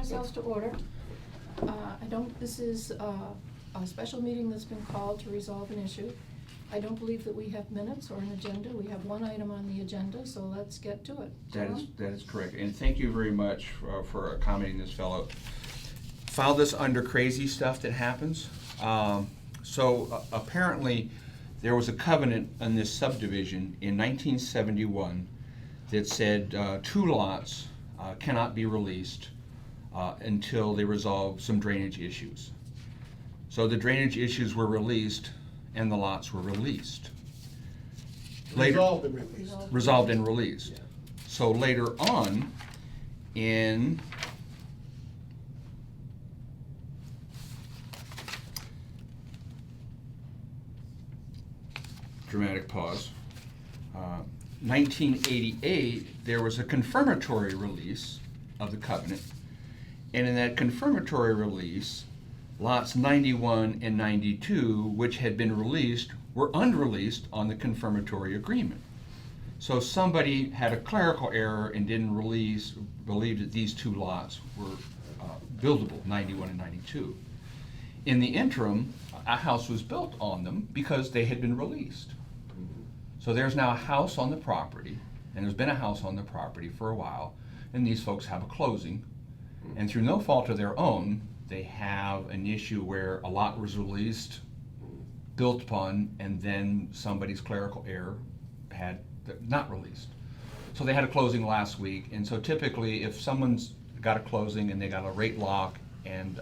ourselves to order. This is a special meeting that's been called to resolve an issue. I don't believe that we have minutes or an agenda. We have one item on the agenda, so let's get to it. That is correct, and thank you very much for accommodating this fellow. File this under crazy stuff that happens. Apparently, there was a covenant on this subdivision in 1971 that said 2 lots cannot be released until they resolve some drainage issues. So the drainage issues were released and the lots were released. Resolved and released. Resolved and released. Yeah. So later on, in dramatic pause, 1988, there was a confirmatory release of the covenant, and in that confirmatory release, lots 91 and 92, which had been released, were unreleased on the confirmatory agreement. So somebody had a clerical error and didn't believe that these 2 lots were buildable, 91 and 92. In the interim, a house was built on them because they had been released. So there's now a house on the property, and there's been a house on the property for a while, and these folks have a closing, and through no fault of their own, they have an issue where a lot was released, built upon, and then somebody's clerical error had not released. So they had a closing last week, and so typically if someone's got a closing and they got a rate lock, and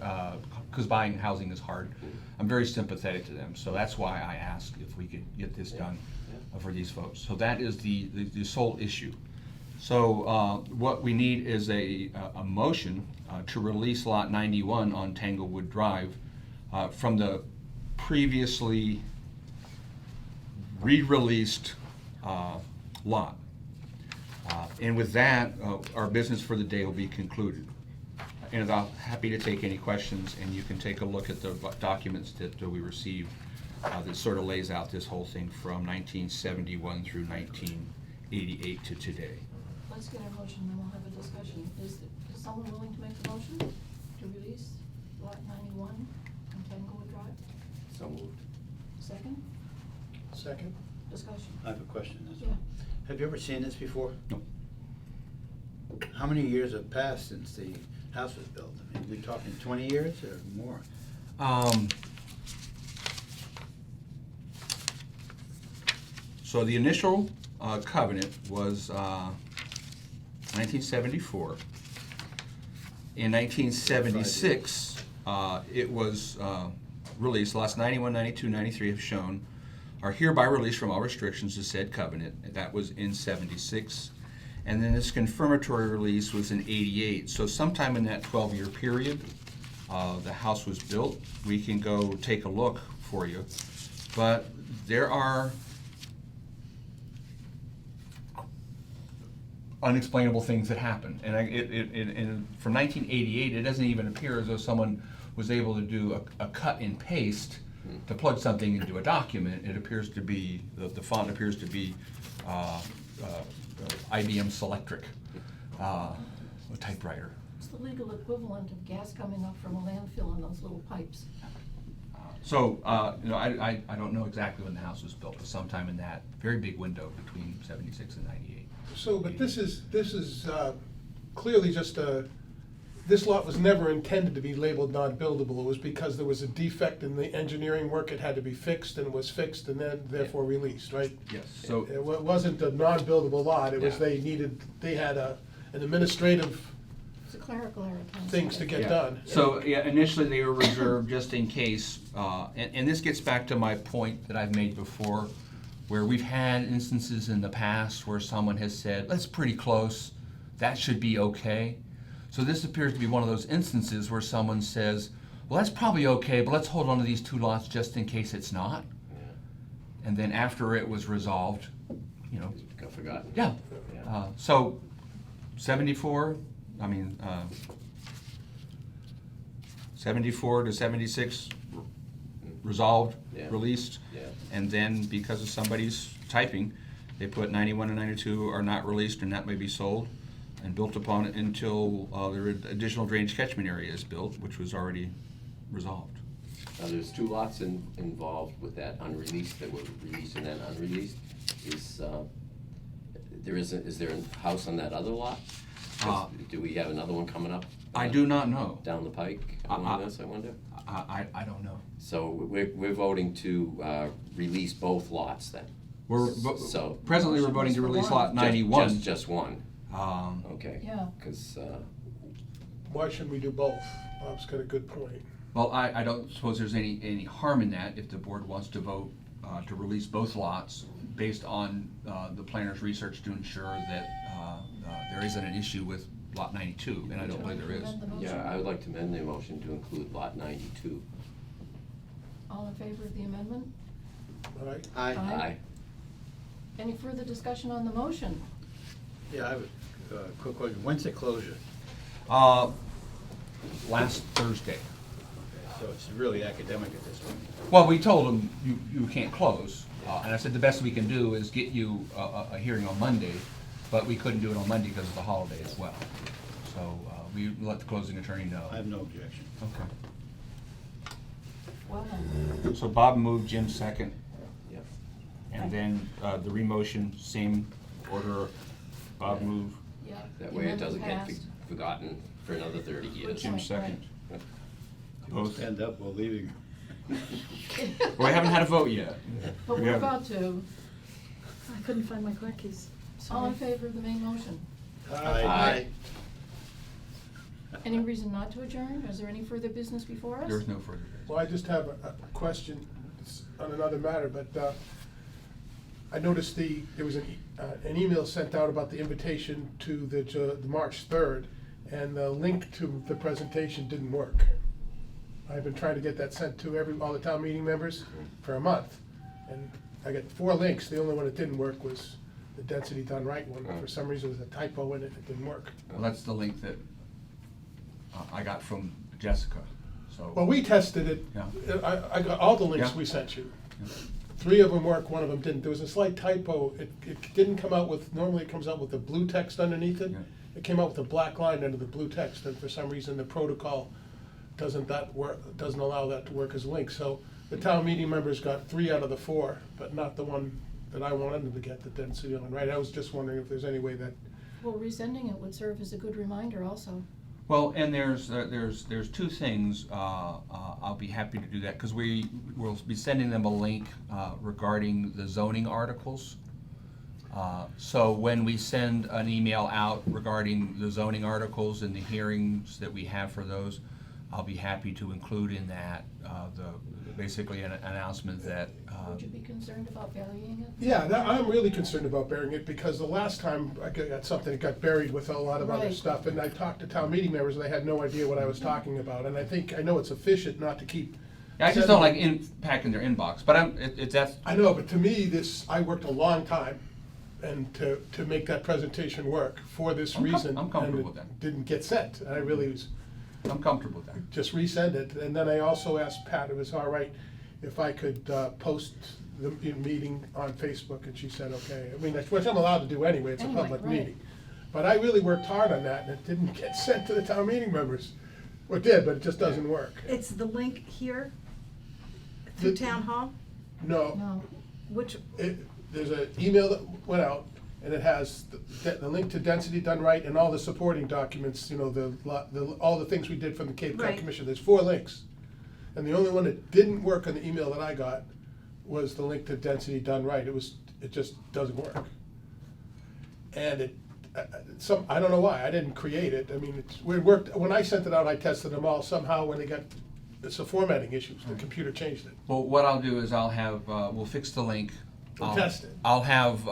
because buying housing is hard, I'm very sympathetic to them. So that's why I asked if we could get this done for these folks. So that is the sole issue. So what we need is a motion to release lot 91 on Tanglewood Drive from the previously re-released lot. And with that, our business for the day will be concluded. And I'm happy to take any questions, and you can take a look at the documents that we received that sort of lays out this whole thing from 1971 through 1988 to today. Let's get a motion, then we'll have a discussion. Is someone willing to make the motion to release lot 91 on Tanglewood Drive? So moved. Second? Second. Discussion. I have a question. That's Yeah. all. Have you ever seen this before? No. How many years have passed since the house was built? I mean, are we talking 20 years or more? So the initial covenant was 1974. In 1976, it was released. Lots 91, 92, 93 have shown are hereby released from all restrictions to said covenant. That was in 76. And then this confirmatory release was in 88. So sometime in that 12-year period, the house was built. We can go take a look for you. But there are unexplainable things that happen. And from 1988, it doesn't even appear as though someone was able to do a cut and paste to plug something into a document. It appears to be, the font appears to be IBM Selectric, a typewriter. It's the legal equivalent of gas coming up from a landfill in those little pipes. So, I don't know exactly when the house was built, but sometime in that very big window between 76 and 98. So, but this is clearly just this lot was never intended to be labeled non-buildable. It was because there was a defect in the engineering work. It had to be fixed, and was fixed, and then therefore released, right? Yes. So It wasn't a non-buildable lot. It was Yeah. they had an administrative It's a clerical error. Counsel. things to get Yeah. done. So, initially they were reserved just in case, and this gets back to my point that I've made before, where we've had instances in the past where someone has said, that's pretty close, that should be okay. So this appears to be one of those instances where someone says, well, that's probably okay, but let's hold on to these 2 lots just in case it's not. And then after it was resolved, Got forgotten. yeah. Yeah. So 74 to 76 resolved, Yeah. released. Yeah. And then because of somebody's typing, they put 91 and 92 are not released and that may be sold. and built upon it until there additional drainage catchment area is built, which was already resolved. Now, there's two lots involved with that unreleased, that were released and then unreleased. Is there a house on that other lot? Do we have another one coming up? I do not know. Down the pike on this, I wonder? I don't know. So we're voting to release both lots then? So Presently, we're voting to release lot 91. Just one? Okay. Yeah. Because, Why shouldn't we do both? Bob's got a good point. Well, I don't suppose there's any harm in that if the board wants to vote to release both lots based on the planner's research to ensure that there isn't an issue with lot 92, and I don't believe there is. Amend the motion? yeah, I would like to amend the motion to include lot 92. All in favor of the amendment? All right? Aye. Aye. Any further discussion on the motion? Yeah, I have a quick question. When's the closure? Last Thursday. So it's really academic at this point. Well, we told them you can't close, and I said the best we can do is get you a hearing on Monday, but we couldn't do it on Monday because of the holiday as well. So we let the closing attorney know. I have no objection. Okay. Well then, So Bob moved, Jim second, Yep. and then the remotion, same order. Bob moved, yeah. That the way it amendment doesn't get passed. forgotten for another 30 years. Jim Right, second. We'll Both. stand up while leaving. We haven't had a vote yet. But We we're haven't. about to. I couldn't find my car keys. All in favor of the main motion? Aye. Any reason not to adjourn? Is there any further business before us? There's no further business. Well, I just have a question on another matter, but I noticed there was an email sent out about the invitation to the March 3rd, and the link to the presentation didn't work. I've been trying to get that sent to all the town meeting members for a month, and I got 4 links. The only one that didn't work was the density done right one. For some reason, there was a typo in it, it didn't work. Well, that's the link that I got from Jessica, so. Well, we tested it. Yeah. I got all the links Yeah. we sent you. Yeah. 3 of them work, 1 of them didn't. There was a slight typo. It didn't come out with, normally it comes out with the blue text underneath it. Yeah. It came out with a black line under the blue text, and for some reason, the protocol doesn't allow that to work as a link. So the town meeting members got 3 out of the 4, but not the one that I wanted them to get, the density on, right? I was just wondering if there's any way that, Well, resending it would serve as a good reminder also. Well, and there's 2 things, I'll be happy to do that, because we'll be sending them a link regarding the zoning articles. So when we send an email out regarding the zoning articles and the hearings that we have for those, I'll be happy to include in that, basically an announcement that. Would you be concerned about burying it? yeah, I'm really concerned about burying it, because the last time I got something, it got buried with a lot of other Right. stuff, and I talked to town meeting members, and they had no idea what I was talking about, and I know it's efficient not to keep. I just don't like packing their inbox, but that's. I know, but to me, I worked a long time, and to make that presentation work for this reason. I'm comfortable and with that. it didn't get sent, and I really was, I'm comfortable with that. just resend it, and then I also asked Pat, it was all right if I could post the meeting on Facebook, and she said, okay. I mean, that's what I'm allowed to do anyway, it's a Anyway, public right. meeting. But I really worked hard on that, and it didn't get sent to the town meeting members. Well, it did, but it just doesn't work. It's the link here through The- Town Hall, No, No. which, there's an email that went out, and it has the link to density done right and all the supporting documents, you know, all the things we did from the Cape Cod Right. Commission. There's 4 links. And the only one that didn't work on the email that I got was the link to density done right. It just doesn't work. And I don't know why, I didn't create it. I mean, it worked, when I sent it out, I tested them all. Somehow when it's a formatting issue, the computer changed it. Well, what I'll do is we'll fix the link. We'll I'll- test it. I'll have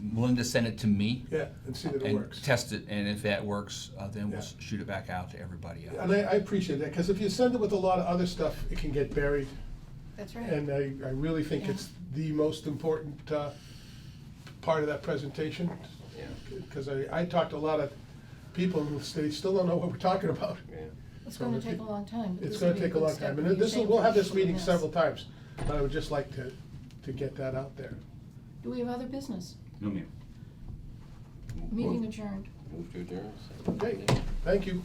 Melinda send it to me. Yeah, and see that it And works. test it, and if that works, then we'll Yeah. shoot it back out to everybody else. And I appreciate that, because if you send it with a lot of other stuff, it can get buried. That's right. And I really think Yeah. it's the most important part of that presentation. Yeah. Because I talked to a lot of people who they still don't know what we're talking about. Yeah. It's gonna take a long time. but It's this gonna would be take a good long step. time. It'd And be a this, shame we'll for have this people to meeting miss. several times, but I would just like to get that out there. Do we have other business? No, ma'am. Meeting adjourned. Move to adjourn. second. Okay, thank you.